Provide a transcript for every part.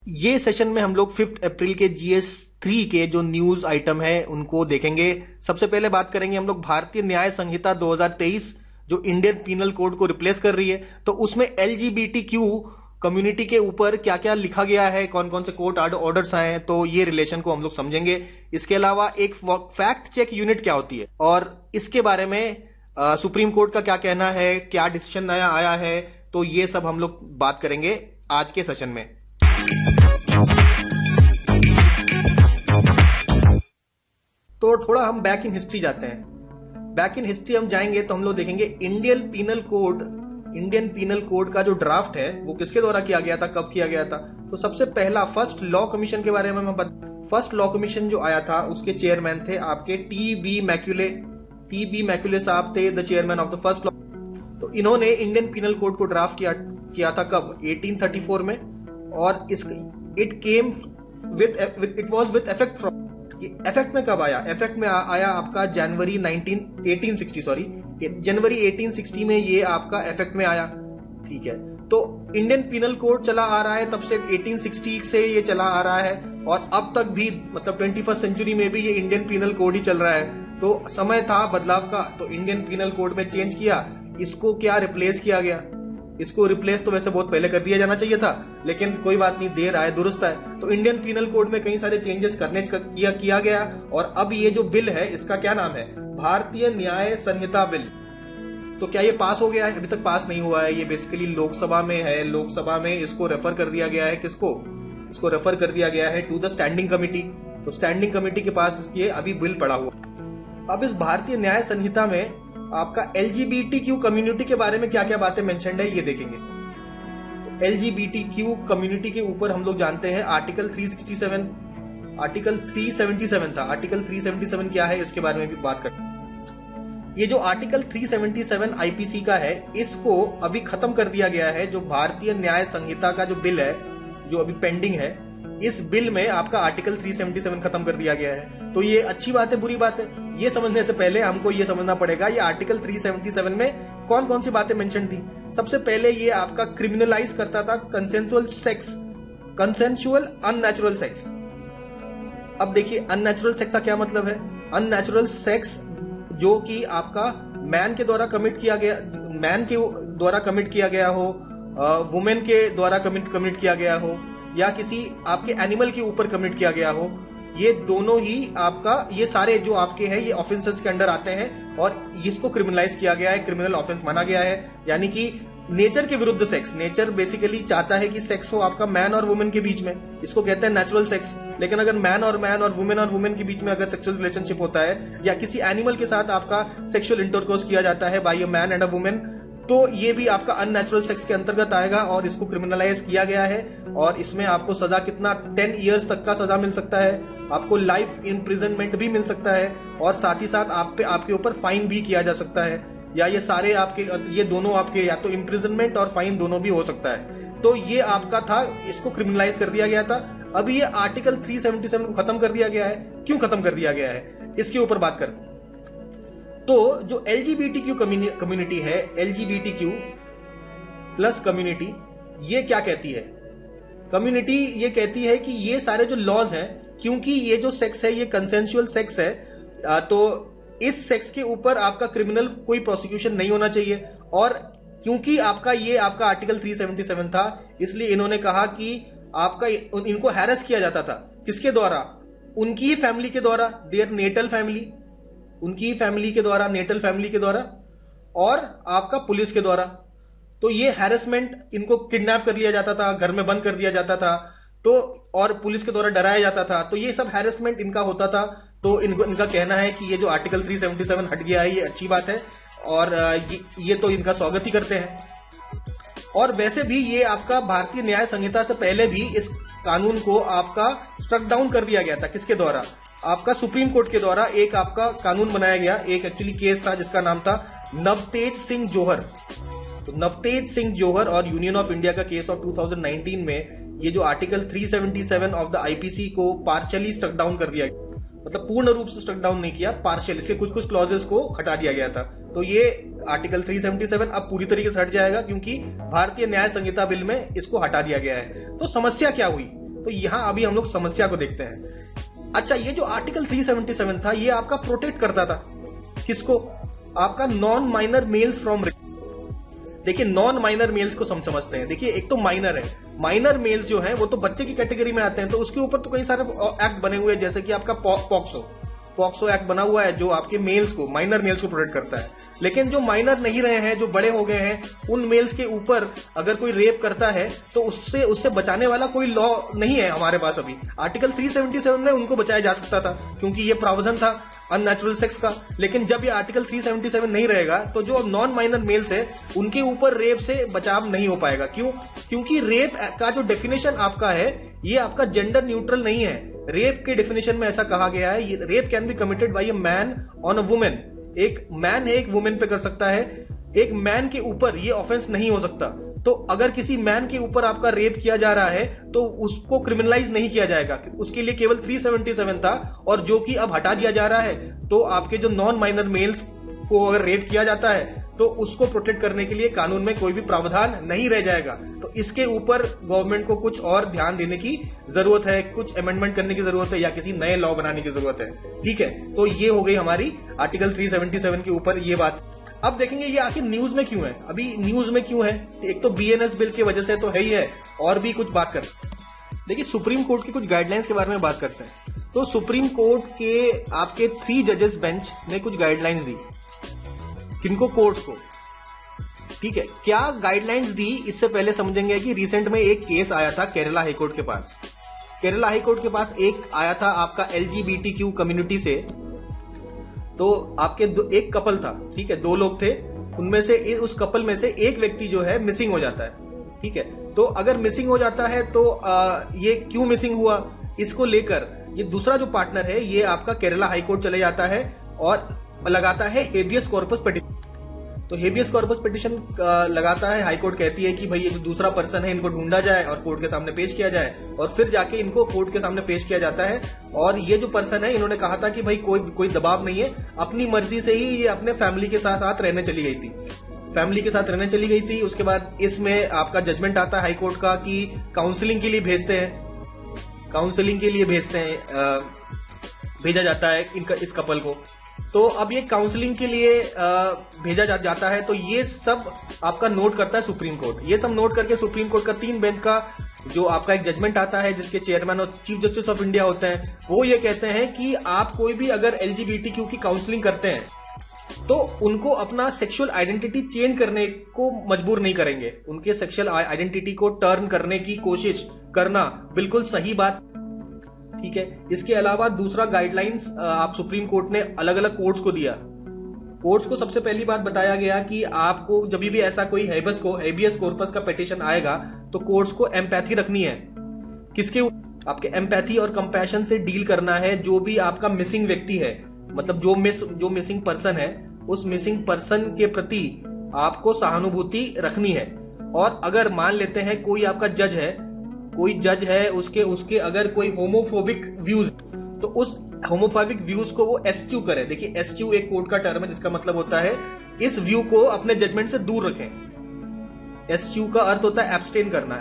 ये सेशन में हम लोग 5 अप्रैल के GS3 के जो न्यूज आइटम है उनको देखेंगे। सबसे पहले बात करेंगे हम लोग भारतीय न्याय संहिता 2023 जो इंडियन पीनल कोड को रिप्लेस कर रही है, तो उसमें LGBTQ कम्युनिटी के ऊपर क्या क्या लिखा गया है, कौन कौन से कोर्ट ऑर्डर्स आए हैं, तो ये रिलेशन को हम लोग समझेंगे। इसके अलावा एक फैक्ट चेक यूनिट क्या होती है और इसके बारे में सुप्रीम कोर्ट का क्या कहना है, क्या डिसीजन नया आया है, तो ये सब हम लोग बात करेंगे आज के सेशन में। तो थोड़ा हम बैक इन हिस्ट्री जाते हैं। बैक इन हिस्ट्री हम जाएंगे तो हम लोग देखेंगे इंडियन पीनल कोड का जो ड्राफ्ट है वो किसके द्वारा किया गया था, कब किया गया था। तो सबसे पहला फर्स्ट लॉ कमीशन के बारे में मैं फर्स्ट लॉ कमीशन जो आया था उसके चेयरमैन थे आपके टी बी मैक्यूले साहब थे the chairman of the first law. तो इन्होंने इंडियन पीनल कोड को ड्राफ्ट किया था कब, 1834 में, और it was with effect from, effect में कब आया, इफेक्ट में आया आपका जनवरी 1860 में ये आपका इफेक्ट में आया। ठीक है, तो इंडियन पीनल कोड चला आ रहा है तब से, 1860 से ये चला आ रहा है और अब तक भी, मतलब 21st सेंचुरी में भी ये इंडियन पीनल कोड ही चल रहा है। तो समय था बदलाव का, तो इंडियन पीनल कोड में चेंज किया। इसको क्या रिप्लेस किया गया, इसको रिप्लेस तो वैसे बहुत पहले कर दिया जाना चाहिए था, लेकिन कोई बात नहीं, देर आए दुरुस्त आए। तो इंडियन पीनल कोड में कई सारे चेंजेस किया गया और अब ये जो बिल है इसका क्या नाम है, भारतीय न्याय संहिता बिल। तो क्या ये पास हो गया है? अभी तक पास नहीं हुआ है। ये बेसिकली लोकसभा में है, लोकसभा में इसको रेफर कर दिया गया है, किसको, इसको रेफर कर दिया गया है टू द स्टैंडिंग कमिटी। तो स्टैंडिंग कमिटी के पास इसकी अभी बिल पड़ा हुआ। अब इस भारतीय न्याय संहिता में आपका LGBTQ कम्युनिटी के बारे में क्या क्या बातें मेंशन्ड है ये देखेंगे। LGBTQ कम्युनिटी के ऊपर हम लोग जानते हैं आर्टिकल 377 था। आर्टिकल 377 क्या है इसके बारे में भी बात करते हैं। ये जो आर्टिकल 377 IPC का है, इसको अभी खत्म कर दिया गया है। जो भारतीय न्याय संहिता का जो बिल है जो अभी पेंडिंग है, इस बिल में आपका आर्टिकल 377 खत्म कर दिया गया है। तो ये अच्छी बात है, बुरी बात है, ये समझने से पहले हमको ये समझना पड़ेगा ये आर्टिकल 377 में कौन कौन सी बातें मेंशन थी। सबसे पहले ये आपका क्रिमिनलाइज करता था कंसेंसुअल अननेचुरल सेक्स। अब देखिए अननेचुरल सेक्स का क्या मतलब है। अननेचुरल सेक्स जो कि आपका मैन के द्वारा कमिट किया गया हो, वुमेन के द्वारा कमिट किया गया हो, या किसी आपके एनिमल के ऊपर कमिट किया गया हो, ये दोनों ही आपका, ये सारे जो आपके हैं ये ऑफेंसेस के अंडर आते हैं और इसको क्रिमिनलाइज किया गया है, क्रिमिनल ऑफेंस माना गया है। यानी कि नेचर के विरुद्ध सेक्स, नेचर बेसिकली चाहता है कि सेक्स हो आपका मैन और वुमेन के बीच में, इसको कहते हैं नेचुरल सेक्स। लेकिन अगर मैन और वुमेन के बीच में अगर सेक्सुअल रिलेशनशिप होता है या किसी एनिमल के साथ आपका सेक्सुअल इंटरकोर्स किया जाता है by a man and a woman, तो ये भी आपका अननेचुरल सेक्स के अंतर्गत आएगा और इसको क्रिमिनलाइज किया गया है। और इसमें आपको सजा कितना, 10 ईयर्स तक का सजा मिल सकता है, आपको लाइफ इम्प्रिजनमेंट भी मिल सकता है और साथ ही साथ आपके ऊपर फाइन भी किया जा सकता है, या ये सारे आपके, ये दोनों आपके, या तो इम्प्रिजनमेंट और फाइन दोनों भी हो सकता है। तो ये आपका था, इसको क्रिमिनलाइज कर दिया गया था। अभी ये आर्टिकल 377 को खत्म कर दिया गया है। क्यों खत्म कर दिया गया है, इसके ऊपर बात करते हैं। तो जो LGBTQ कम्युनिटी है, LGBTQ प्लस कम्युनिटी, ये क्या कहती है, कम्युनिटी ये कहती है कि ये सारे जो लॉज हैं, क्योंकि ये जो सेक्स है ये कंसेंसुअल सेक्स है, तो इस सेक्स के ऊपर आपका क्रिमिनल कोई प्रोसिक्यूशन नहीं होना चाहिए। और क्योंकि आपका आर्टिकल 377 था, इसलिए इन्होंने कहा कि आपका इनको हैरेस किया जाता था, किसके द्वारा, उनकी ही फैमिली के द्वारा, देयर नेटल फैमिली, उनकी फैमिली के द्वारा, नेटल फैमिली के द्वारा, और आपका पुलिस के द्वारा। तो ये हैरेसमेंट, इनको किडनैप कर लिया जाता था, घर में बंद कर दिया जाता था, तो और पुलिस के द्वारा डराया जाता था। तो ये सब हैरेसमेंट इनका होता था। तो इनका कहना है कि ये जो आर्टिकल 377 हट गया है ये अच्छी बात है और ये तो इनका स्वागत ही करते हैं। और वैसे भी ये आपका भारतीय न्याय संहिता से पहले भी इस कानून को आपका स्ट्रक डाउन कर दिया गया था, किसके द्वारा, आपका सुप्रीम कोर्ट के द्वारा एक आपका कानून बनाया गया, एक एक्चुअली केस था जिसका नाम था नवतेज सिंह जोहर। तो नवतेज सिंह जोहर और यूनियन ऑफ इंडिया का केस ऑफ 2019 में ये जो आर्टिकल 377 ऑफ द IPC को पार्शियली स्ट्रक डाउन कर दिया गया, मतलब पूर्ण रूप से स्ट्रक डाउन नहीं किया, पार्शियल, इसके कुछ कुछ क्लॉजेस को हटा दिया गया था। तो ये आर्टिकल 377 अब पूरी तरीके से हट जाएगा क्योंकि भारतीय न्याय संहिता बिल में इसको हटा दिया गया है। तो समस्या क्या हुई, तो यहाँ अभी हम लोग समस्या को देखते हैं। अच्छा, ये जो आर्टिकल 377 था, ये आपका प्रोटेक्ट करता था किसको? आपका नॉन माइनर मेल्स फ्रॉम। देखिए, नॉन माइनर मेल्स को समझते हैं। देखिए, एक तो माइनर है, माइनर मेल्स जो है वो तो बच्चे की कैटेगरी में आते हैं, तो उसके ऊपर तो कई सारे एक्ट बने हुए हैं, जैसे कि आपका पॉक्सो एक्ट बना हुआ है जो आपके मेल्स को, माइनर मेल्स को प्रोटेक्ट करता है। लेकिन जो माइनर नहीं रहे हैं, जो बड़े हो गए हैं, उन मेल्स के ऊपर अगर कोई रेप करता है तो उससे बचाने वाला कोई लॉ नहीं है हमारे पास अभी। आर्टिकल 377 में उनको बचाया जा सकता था क्योंकि ये प्रावधान था अननेचुरल सेक्स का। लेकिन जब ये आर्टिकल 377 नहीं रहेगा तो जो नॉन माइनर मेल्स है उनके ऊपर रेप से बचाव नहीं हो पाएगा। क्यों? क्योंकि रेप का जो डेफिनेशन आपका है ये आपका जेंडर न्यूट्रल नहीं है। रेप के डेफिनेशन में ऐसा कहा गया है, rape can be committed by a man on a women. एक मैन है, एक वुमेन पे कर सकता है, एक मैन के ऊपर ये ऑफेंस नहीं हो सकता। तो अगर किसी मैन के ऊपर आपका रेप किया जा रहा है तो उसको क्रिमिनलाइज नहीं किया जाएगा, उसके लिए केवल 377 था, और जो कि अब हटा दिया जा रहा है। तो आपके जो नॉन माइनर मेल्स को अगर रेप किया जाता है तो उसको प्रोटेक्ट करने के लिए कानून में कोई भी प्रावधान नहीं रह जाएगा। तो इसके ऊपर गवर्नमेंट को कुछ और ध्यान देने की जरूरत है, कुछ अमेंडमेंट करने की जरूरत है, या किसी नए लॉ बनाने की जरूरत है। ठीक है, तो ये हो गई हमारी आर्टिकल 377 के ऊपर ये बात। अब देखेंगे ये आखिर न्यूज में क्यों है। अभी न्यूज में क्यों है? एक तो बीएनएस बिल की वजह से तो है ही है, और भी कुछ बात करते हैं। देखिए, सुप्रीम कोर्ट की कुछ गाइडलाइंस के बारे में बात करते हैं। तो सुप्रीम कोर्ट के आपके 3 जजेस बेंच ने कुछ गाइडलाइंस दी। किनको? कोर्ट को। ठीक है, क्या गाइडलाइंस दी इससे पहले समझेंगे कि रिसेंट में एक केस आया था केरला हाईकोर्ट के पास। केरला हाईकोर्ट के पास एक आया था आपका एलजीबीटीक्यू कम्युनिटी से। तो आपके एक कपल था, ठीक है, 2 लोग थे, उनमें से उस कपल में से एक व्यक्ति जो है मिसिंग हो जाता है। ठीक है, तो अगर मिसिंग हो जाता है तो ये क्यों मिसिंग हुआ, इसको लेकर ये दूसरा जो पार्टनर है ये आपका केरला हाईकोर्ट चले जाता है और लगाता है हेबियस कॉर्पस पिटीशन। तो हेबियस कॉर्पस पिटीशन लगाता है, हाईकोर्ट कहती है कि भाई ये जो दूसरा पर्सन है इनको ढूंढा जाए और कोर्ट के सामने पेश किया जाए, और फिर जाके इनको कोर्ट के सामने पेश किया जाता है। और ये जो पर्सन है, इन्होंने कहा था कि भाई कोई दबाव नहीं है, अपनी मर्जी से ही ये अपने फैमिली के साथ रहने चली गई थी, फैमिली के साथ रहने चली गई थी। उसके बाद इसमें आपका जजमेंट आता है हाईकोर्ट का कि काउंसलिंग के लिए भेजते हैं, भेजा जाता है इस कपल को। तो अब ये काउंसलिंग के लिए भेजा जाता है। तो ये सब आपका नोट करता है सुप्रीम कोर्ट। ये सब नोट करके सुप्रीम कोर्ट का 3 बेंच का जो आपका एक जजमेंट आता है, जिसके चेयरमैन और चीफ जस्टिस ऑफ इंडिया होते हैं, वो ये कहते हैं कि आप कोई भी अगर एलजीबीटीक्यू की काउंसलिंग करते हैं तो उनको अपना सेक्सुअल आइडेंटिटी चेंज करने को मजबूर नहीं करेंगे। उनके सेक्सुअल आइडेंटिटी को टर्न करने की कोशिश करना बिल्कुल सही बात। ठीक है, इसके अलावा दूसरा गाइडलाइंस आप सुप्रीम कोर्ट ने अलग अलग कोर्ट्स को दिया। कोर्ट्स को सबसे पहली बात बताया गया कि आपको जब भी ऐसा कोई हेबियस कॉर्पस का पिटीशन आएगा तो कोर्ट्स को एम्पैथी रखनी है। किसके? आपके एम्पैथी और कंपैशन से डील करना है। जो भी आपका मिसिंग व्यक्ति है, मतलब जो मिसिंग पर्सन है, उस मिसिंग पर्सन के प्रति आपको सहानुभूति रखनी है। और अगर मान लेते हैं कोई आपका जज है, उसके अगर कोई होमोफोबिक व्यूज, तो उस होमोफोबिक व्यूज को वो एस्क्यू करे। देखिए, एस्क्यू एक कोर्ट का टर्म है जिसका मतलब होता है इस व्यू को अपने जजमेंट से दूर रखें। एस्क्यू का अर्थ होता है एब्सटेन करना।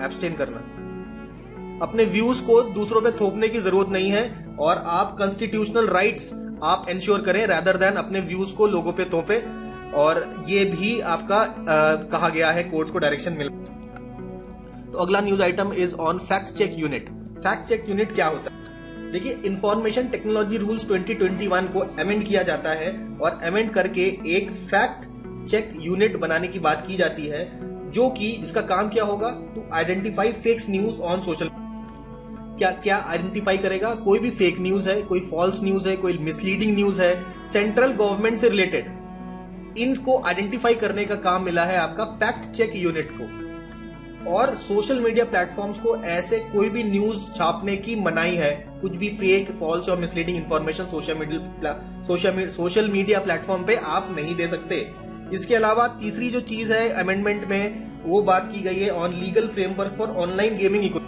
अपने व्यूज को दूसरों पे थोपने की जरूरत नहीं है, और आप कॉन्स्टिट्यूशनल राइट्स आप इंश्योर करें रादर देन अपने व्यूज को लोगों पे थोपे। और ये भी आपका कहा गया है, कोर्ट्स को डायरेक्शन मिल। तो अगला news item is on fact check unit. Fact check unit क्या होता है? देखिए, इंफॉर्मेशन टेक्नोलॉजी रूल्स 2021 को अमेंड किया जाता है, और अमेंड करके एक फैक्ट चेक यूनिट बनाने की बात की जाती है, जो कि जिसका काम क्या होगा? To identify fake news on social. क्या आइडेंटिफाई करेगा? कोई भी फेक न्यूज है, कोई फॉल्स न्यूज है, कोई मिसलीडिंग न्यूज है, सेंट्रल गवर्नमेंट से रिलेटेड, इनको आइडेंटिफाई करने का काम मिला है आपका फैक्ट चेक यूनिट को। और सोशल मीडिया प्लेटफॉर्म्स को ऐसे कोई भी न्यूज छापने की मनाही है। कुछ भी फेक, फॉल्स और misleading information social media platform पे आप नहीं दे सकते। इसके अलावा तीसरी जो चीज है अमेंडमेंट में, वो बात की गई है on legal framework for online gaming eco.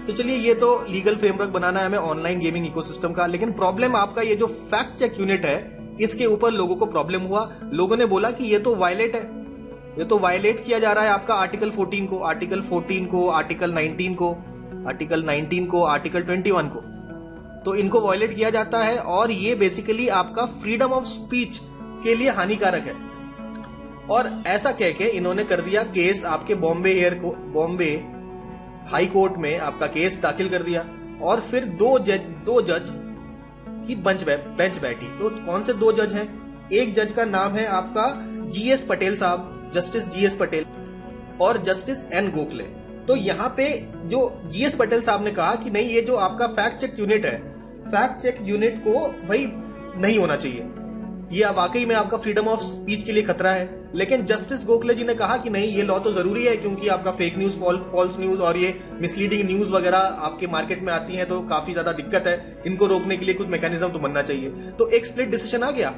तो चलिए, ये तो लीगल फ्रेमवर्क बनाना है हमें ऑनलाइन गेमिंग इकोसिस्टम का, लेकिन प्रॉब्लम आपका ये जो फैक्ट चेक यूनिट है, इसके ऊपर लोगों को प्रॉब्लम हुआ। लोगों ने बोला कि ये तो वायलेट है, ये तो वायलेट किया जा रहा है आपका आर्टिकल 14 को, आर्टिकल 19 को। आर्टिकल 19 को, आर्टिकल 21 को, तो इनको वायलेट किया जाता है और ये बेसिकली आपका फ्रीडम ऑफ स्पीच के लिए हानिकारक है। और ऐसा कह के इन्होंने कर दिया केस आपके बॉम्बे हाई कोर्ट में आपका केस दाखिल कर दिया और फिर दो जज की बेंच बैठी। तो कौन से दो जज हैं? एक जज का नाम है आपका जीएस पटेल साहब, जस्टिस जीएस पटेल, और जस्टिस एन गोखले। तो यहाँ पे जो जीएस पटेल साहब ने कहा कि नहीं, ये जो आपका फैक्ट चेक यूनिट है, फैक्ट चेक यूनिट को भाई नहीं होना चाहिए, ये वाकई में आपका फ्रीडम ऑफ स्पीच के लिए खतरा है। लेकिन जस्टिस गोखले जी ने कहा कि नहीं, ये लॉ तो जरूरी है क्योंकि आपका फेक न्यूज, फॉल्स न्यूज और ये मिसलीडिंग न्यूज वगैरह आपके मार्केट में आती है तो काफी ज्यादा दिक्कत है, इनको रोकने के लिए कुछ मैकेनिज्म तो बनना चाहिए। तो एक स्प्लिट डिसीजन आ गया,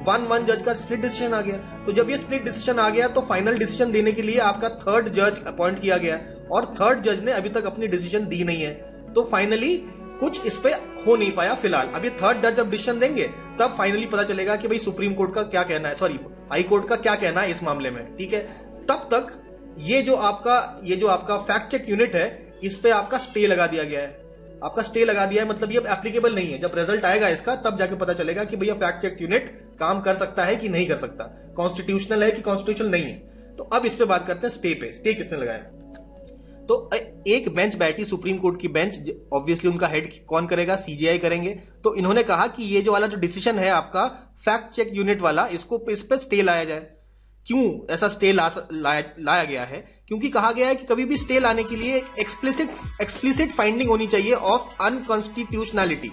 1-1 जज का स्प्लिट डिसीजन आ गया। तो जब ये स्प्लिट डिसीजन आ गया तो फाइनल डिसीजन देने के लिए आपका थर्ड जज अपॉइंट किया गया और थर्ड जज ने अभी तक अपनी डिसीजन दी नहीं है। तो फाइनली कुछ इस पे हो नहीं पाया फिलहाल। अभी थर्ड जज जब डिसीजन देंगे तब फाइनली पता चलेगा कि भाई सुप्रीम कोर्ट का क्या कहना है, सॉरी हाई कोर्ट का क्या कहना है इस मामले में, ठीक है। तब तक ये जो आपका फैक्ट चेक यूनिट है, इस पे आपका स्टे लगा दिया गया है। आपका स्टे लगा दिया है मतलब ये एप्लीकेबल नहीं है। जब रिजल्ट आएगा इसका तब जाके पता चलेगा कि भैया फैक्ट चेक यूनिट काम कर सकता है कि नहीं कर सकता, कॉन्स्टिट्यूशनल है कि कॉन्स्टिट्यूशनल नहीं है। तो अब इस पे बात करते हैं स्टे पे। स्टे किसने लगाया? तो एक बेंच बैठी, सुप्रीम कोर्ट की बेंच, ऑब्वियसली उनका हेड कौन करेगा? सीजेआई करेंगे। तो इन्होंने कहा कि ये जो वाला जो डिसीजन है आपका फैक्ट चेक यूनिट वाला, इस पे स्टे लाया जाए। क्यों ऐसा स्टे लाया गया है? क्योंकि कहा गया है कि कभी भी स्टे लाने के लिए एक्सप्लिसिट फाइंडिंग होनी चाहिए ऑफ अनकॉन्स्टिट्यूशनलिटी।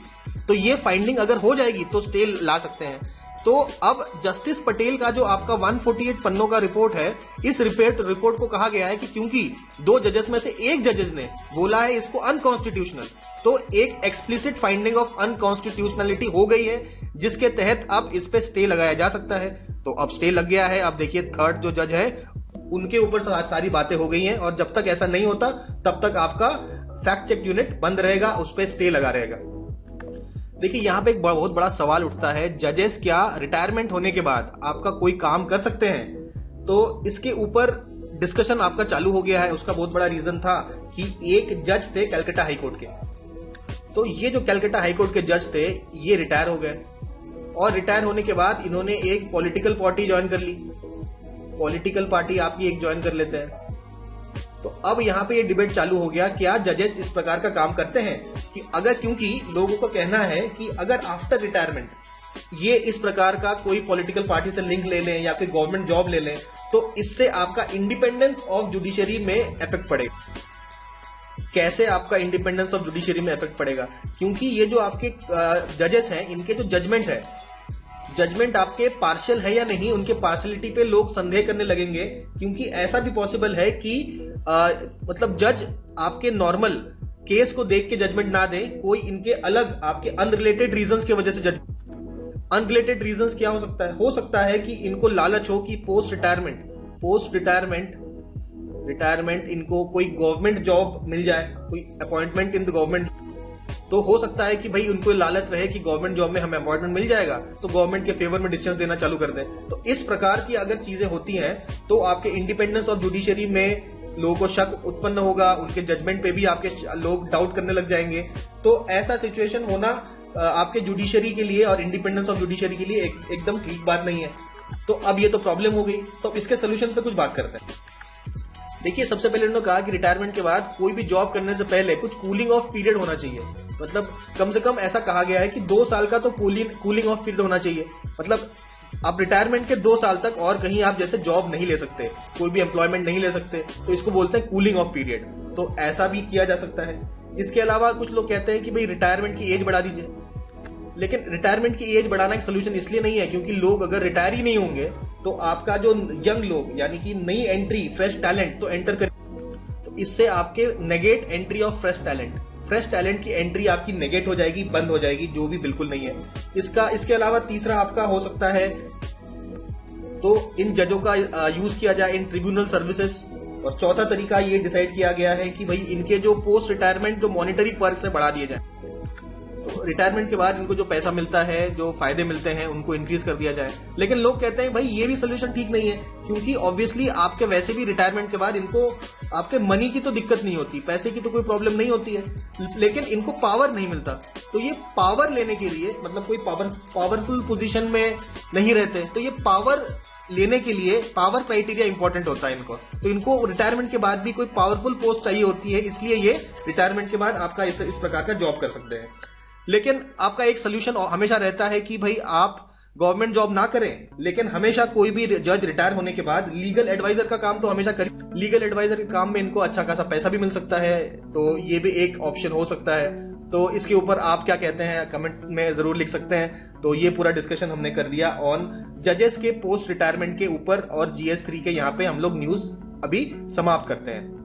तो ये फाइंडिंग अगर हो जाएगी तो स्टे ला सकते हैं। तो अब जस्टिस पटेल का जो आपका 148 पन्नों का रिपोर्ट है, इस रिपोर्ट को कहा गया है कि क्योंकि दो जजेस में से एक जजेस ने बोला है इसको अनकॉन्स्टिट्यूशनल, तो एक एक्सप्लिसिट फाइंडिंग ऑफ अनकॉन्स्टिट्यूशनलिटी हो गई है, जिसके तहत अब इस पे स्टे लगाया जा सकता है। तो अब स्टे लग गया है। अब देखिए थर्ड जो जज है उनके ऊपर सारी बातें हो गई हैं और जब तक ऐसा नहीं होता तब तक आपका फैक्ट चेक यूनिट बंद रहेगा, उस पर स्टे लगा रहेगा। देखिए यहां पे एक बहुत बड़ा सवाल उठता है, जजेस क्या रिटायरमेंट होने के बाद आपका कोई काम कर सकते हैं? तो इसके ऊपर डिस्कशन आपका चालू हो गया है। उसका बहुत बड़ा रीजन था कि एक जज थे कलकत्ता हाईकोर्ट के, तो ये जो कलकत्ता हाईकोर्ट के जज थे ये रिटायर हो गए और रिटायर होने के बाद इन्होंने एक पॉलिटिकल पार्टी ज्वाइन कर ली। पॉलिटिकल पार्टी आपकी एक ज्वाइन कर लेते हैं। तो अब यहाँ पे ये डिबेट चालू हो गया, क्या जजेस इस प्रकार का काम करते हैं कि अगर, क्योंकि लोगों का कहना है कि अगर आफ्टर रिटायरमेंट ये इस प्रकार का कोई पॉलिटिकल पार्टी से लिंक ले लें या फिर गवर्नमेंट जॉब ले लें तो इससे आपका इंडिपेंडेंस ऑफ जुडिशरी में इफेक्ट पड़ेगा। कैसे आपका इंडिपेंडेंस ऑफ जुडिशरी में इफेक्ट पड़ेगा? क्योंकि ये जो आपके जजेस हैं, इनके जो जजमेंट आपके पार्शियल है या नहीं, उनके पार्शियलिटी पे लोग संदेह करने लगेंगे। क्योंकि ऐसा भी पॉसिबल है कि मतलब जज आपके नॉर्मल केस को देख के जजमेंट ना दे, कोई इनके अलग आपके अनरिलेटेड रीजंस की वजह से अनरिलेटेड रीजंस क्या हो सकता है? हो सकता है कि इनको लालच हो कि पोस्ट रिटायरमेंट इनको कोई गवर्नमेंट जॉब मिल जाए, कोई अपॉइंटमेंट इन द गवर्नमेंट। तो हो सकता है कि भाई उनको लालच रहे कि गवर्नमेंट जॉब में हमें अपॉइंटमेंट मिल जाएगा तो गवर्नमेंट के फेवर में डिसीजन देना चालू कर दें। तो इस प्रकार की अगर चीजें होती हैं तो आपके इंडिपेंडेंस ऑफ जुडिशरी में लोगों को शक उत्पन्न होगा, उनके जजमेंट पे भी आपके लोग डाउट करने लग जाएंगे। तो ऐसा सिचुएशन होना आपके जुडिशरी के लिए और इंडिपेंडेंस ऑफ जुडिशरी के लिए एकदम ठीक बात नहीं है। तो अब ये तो प्रॉब्लम हो गई, तो इसके सोल्यूशन पे कुछ बात करते हैं। देखिए सबसे पहले उन्होंने कहा कि रिटायरमेंट के बाद कोई भी जॉब करने से पहले कुछ कूलिंग ऑफ पीरियड होना चाहिए। मतलब कम से कम ऐसा कहा गया है कि 2 साल का तो कूलिंग ऑफ पीरियड होना चाहिए। मतलब आप रिटायरमेंट के 2 साल तक और कहीं आप जैसे जॉब नहीं ले सकते, कोई भी एम्प्लॉयमेंट नहीं ले सकते, तो इसको बोलते हैं कूलिंग ऑफ पीरियड। तो ऐसा भी किया जा सकता है। इसके अलावा कुछ लोग कहते हैं कि भाई रिटायरमेंट की एज बढ़ा दीजिए, लेकिन रिटायरमेंट की एज बढ़ाना एक सोल्यूशन इसलिए नहीं है क्योंकि लोग अगर रिटायर ही नहीं होंगे तो आपका जो यंग लोग यानी कि नई एंट्री फ्रेश टैलेंट तो एंटर कर, तो इससे आपके negate entry of fresh talent की एंट्री आपकी नेगेट हो जाएगी, बंद हो जाएगी, जो भी बिल्कुल नहीं है। इसके अलावा तीसरा आपका हो सकता है तो इन जजों का यूज किया जाए इन ट्रिब्यूनल सर्विसेज। और चौथा तरीका ये डिसाइड किया गया है कि भाई इनके जो पोस्ट रिटायरमेंट जो मॉनिटरी पर्क्स है बढ़ा दिए जाए। रिटायरमेंट के बाद इनको जो पैसा मिलता है, जो फायदे मिलते हैं, उनको इंक्रीज कर दिया जाए। लेकिन लोग कहते हैं भाई ये भी सोल्यूशन ठीक नहीं है, क्योंकि ऑब्वियसली आपके वैसे भी रिटायरमेंट के बाद इनको आपके मनी की तो दिक्कत नहीं होती, पैसे की तो कोई प्रॉब्लम नहीं होती है, लेकिन इनको पावर नहीं मिलता। तो ये पावर लेने के लिए, मतलब कोई पावरफुल पोजीशन में नहीं रहते, तो ये पावर लेने के लिए पावर क्राइटेरिया इंपॉर्टेंट होता है इनको। तो इनको रिटायरमेंट के बाद भी कोई पावरफुल पोस्ट चाहिए होती है, इसलिए ये रिटायरमेंट के बाद आपका इस प्रकार का जॉब कर सकते हैं। लेकिन आपका एक सोल्यूशन हमेशा रहता है कि भाई आप गवर्नमेंट जॉब ना करें, लेकिन हमेशा कोई भी जज रिटायर होने के बाद लीगल एडवाइजर का काम तो हमेशा करें। लीगल एडवाइजर के काम में इनको अच्छा खासा पैसा भी मिल सकता है, तो ये भी एक ऑप्शन हो सकता है। तो इसके ऊपर आप क्या कहते हैं कमेंट में जरूर लिख सकते हैं। तो ये पूरा डिस्कशन हमने कर दिया ऑन जजेस के पोस्ट रिटायरमेंट के ऊपर, और GS3 के यहाँ पे हम लोग न्यूज अभी समाप्त करते हैं।